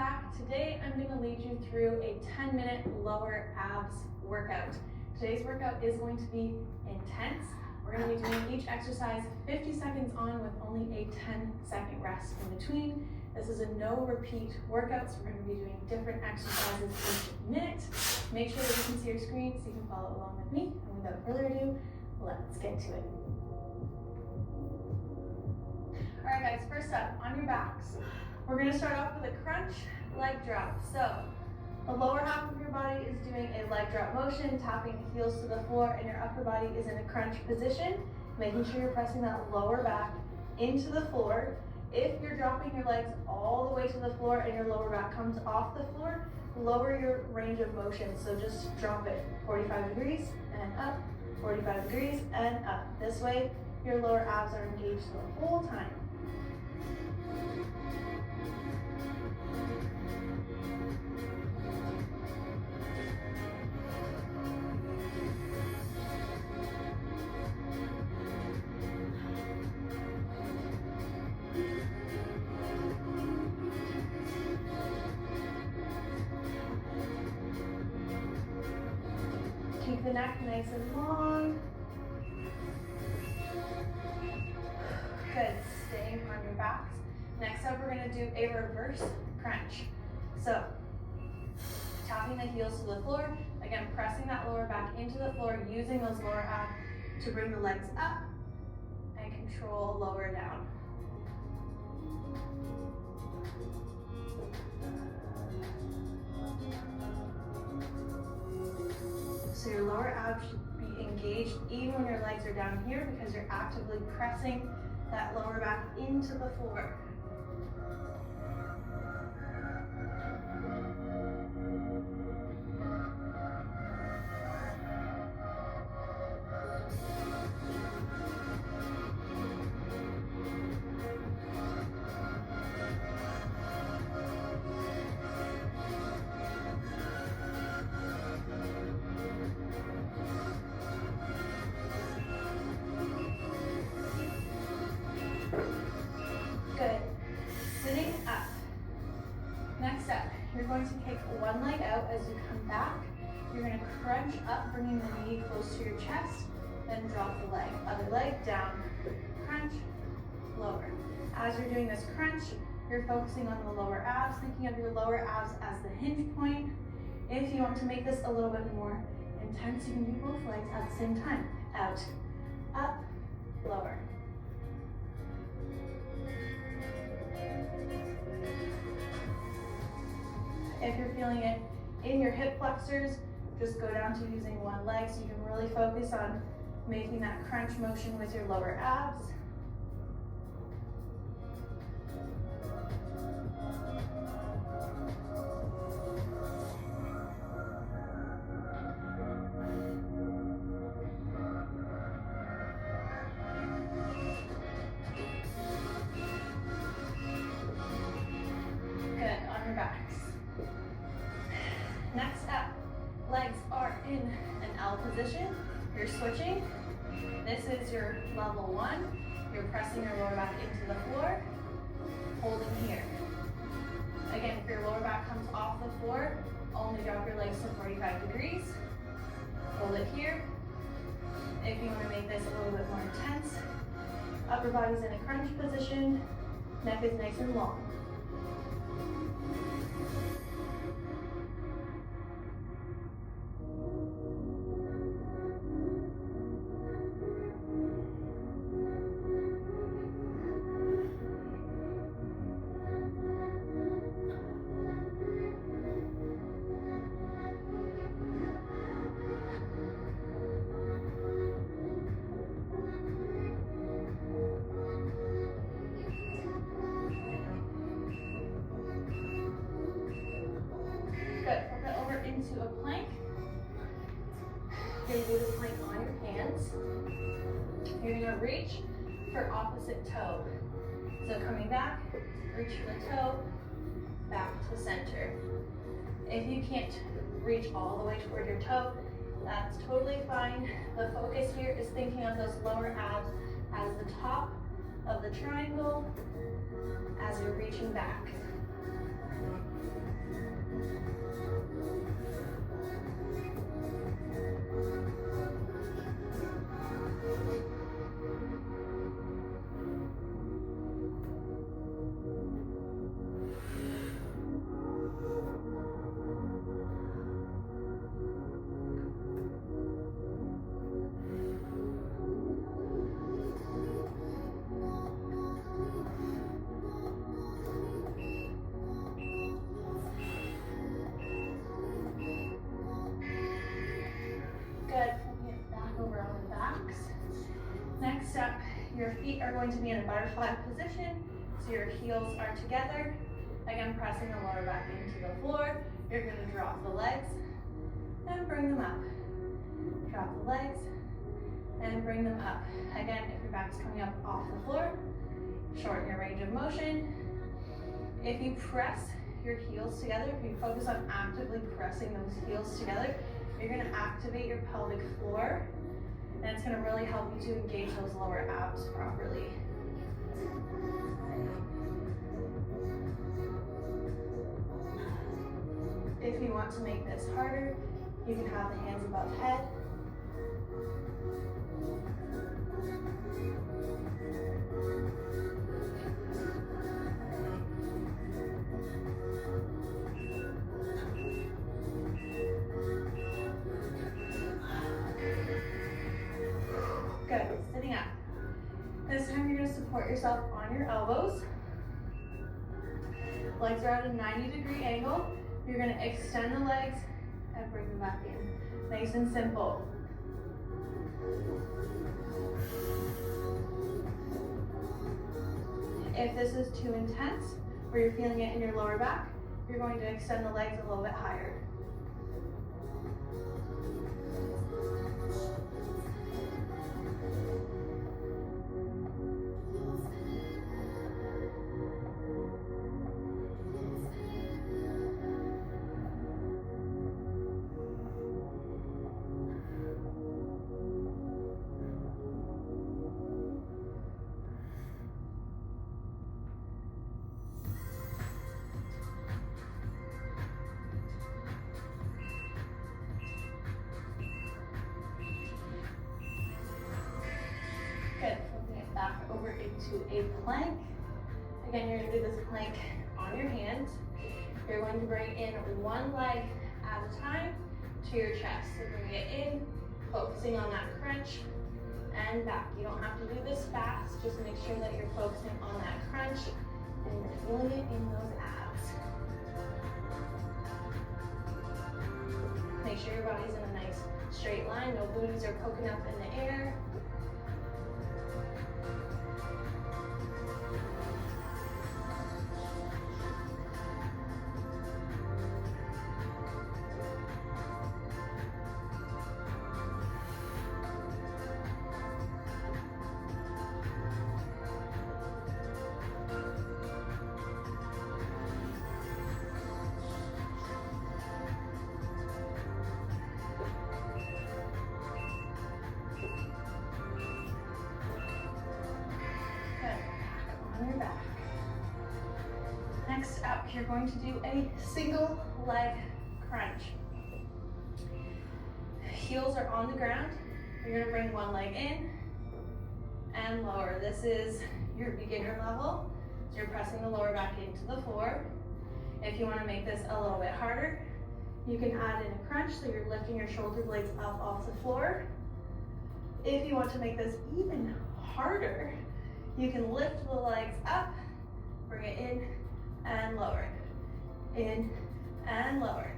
back. Today I'm going to lead you through a 10-minute lower abs workout. Today's workout is going to be intense. We're going to be doing each exercise 50 seconds on with only a 10-second rest in between. This is a no repeat workout, so we're going to be doing different exercises each minute. Make sure that you can see your screen so you can follow along with me. And without further ado, let's get to it. All right guys, first up, on your backs, we're going to start off with a crunch leg drop. So the lower half of your body is doing a leg drop motion, tapping the heels to the floor, and your upper body is in a crunch position, making sure you're pressing that lower back into the floor. If you're dropping your legs all the way to the floor and your lower back comes off the floor, lower your range of motion. So just drop it 45 degrees and up, 45 degrees and up. This way, your lower abs are engaged the whole time. Keep the neck nice and long. Good, staying on your backs. Next up, we're gonna do a reverse crunch. So, tapping the heels to the floor, again, pressing that lower back into the floor, using those lower abs to bring the legs up and control lower down. So your lower abs should be engaged even when your legs are down here because you're actively pressing that lower back into the floor. Good. Sitting up. Next up, you're going to kick one leg out as you come back. You're going to crunch up, bringing the knee close to your chest, then drop the leg. Other leg down, crunch, lower. As you're doing this crunch, you're focusing on the lower abs, thinking of your lower abs as the hinge point. If you want to make this a little bit more intense, you can do both legs at the same time. Out, up, lower. If you're feeling it in your hip flexors, just go down to using one leg so you can really focus on making that crunch motion with your lower abs. Good, on your backs. Next up, legs are in an L position. You're switching. This is your level 1. You're pressing your lower back into the floor, holding here. Again, if your lower back comes off the floor, only drop your legs to 45 degrees. Hold it here. If you want to make this a little bit more intense, upper body's in a crunch position, neck is nice and long. Good, flip it over into a plank. You're gonna do the plank on your hands. You're gonna reach for opposite toe. So coming back, reach for the toe, back to center. If you can't reach all the way toward your toe, that's totally fine. The focus here is thinking of those lower abs as the top of the triangle as you're reaching back. Good. Flipping it back over on the backs. Next up, your feet are going to be in a butterfly position. So your heels are together. Again, pressing the lower back into the floor. You're going to drop the legs and bring them up. Drop the legs and bring them up. Again, if your back's coming up off the floor, shorten your range of motion. If you press your heels together, if you focus on actively pressing those heels together, you're going to activate your pelvic floor, and it's going to really help you to engage those lower abs properly. If you want to make this harder, you can have the hands above head. Good, sitting up. This time you're going to support yourself on your elbows. Legs are at a 90-degree angle. You're going to extend the legs and bring them back in. Nice and simple. If this is too intense, or you're feeling it in your lower back, you're going to extend the legs a little bit higher. Good, flipping it back over into a plank. Again, you're gonna do this plank on your hands. You're going to bring in one leg at a time to your chest. So bring it in, focusing on that crunch and back. You don't have to do this fast, just make sure that you're focusing on that crunch and you're feeling it in those abs. Make sure your body's in a nice straight line, no booties are poking up in the air. Your back. Next up, you're going to do a single leg crunch. Heels are on the ground. You're going to bring one leg in and lower. This is your beginner level. So you're pressing the lower back into the floor. If you want to make this a little bit harder, you can add in a crunch, so you're lifting your shoulder blades up off the floor. If you want to make this even harder, you can lift the legs up, bring it in and lower, in and lower.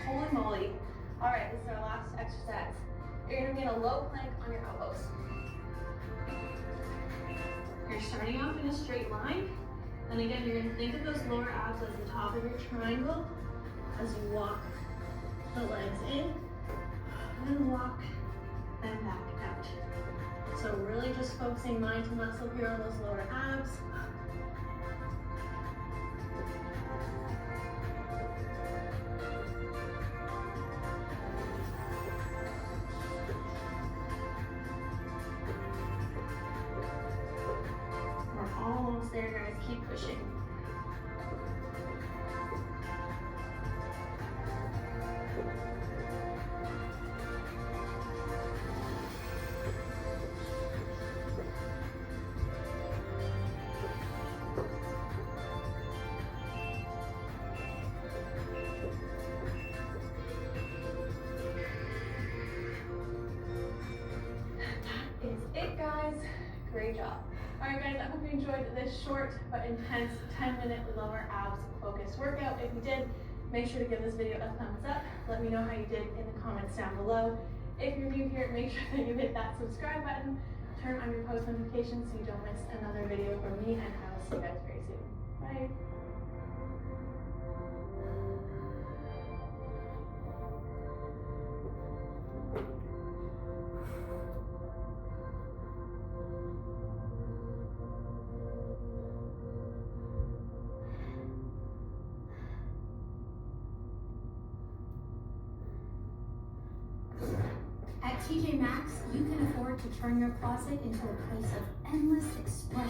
Holy moly. All right, this is our last exercise. You're gonna be in a low plank on your elbows. You're starting off in a straight line. And again, you're gonna think of those lower abs as the top of your triangle as you walk the legs in and lock and back out. So really just focusing mind to muscle here on those lower abs. We're almost there, guys. Keep pushing. That is it, guys. Great job. Alright guys, I hope you enjoyed this short but intense 10-minute lower abs focused workout. If you did, make sure to give this video a thumbs up. Let me know how you did in the comments down below. If you're new here, make sure that you hit that subscribe button, turn on your post notifications so you don't miss another video from me, and I will see you guys very soon. Bye. At TJ Maxx, you can afford to turn your closet into a place of endless expression.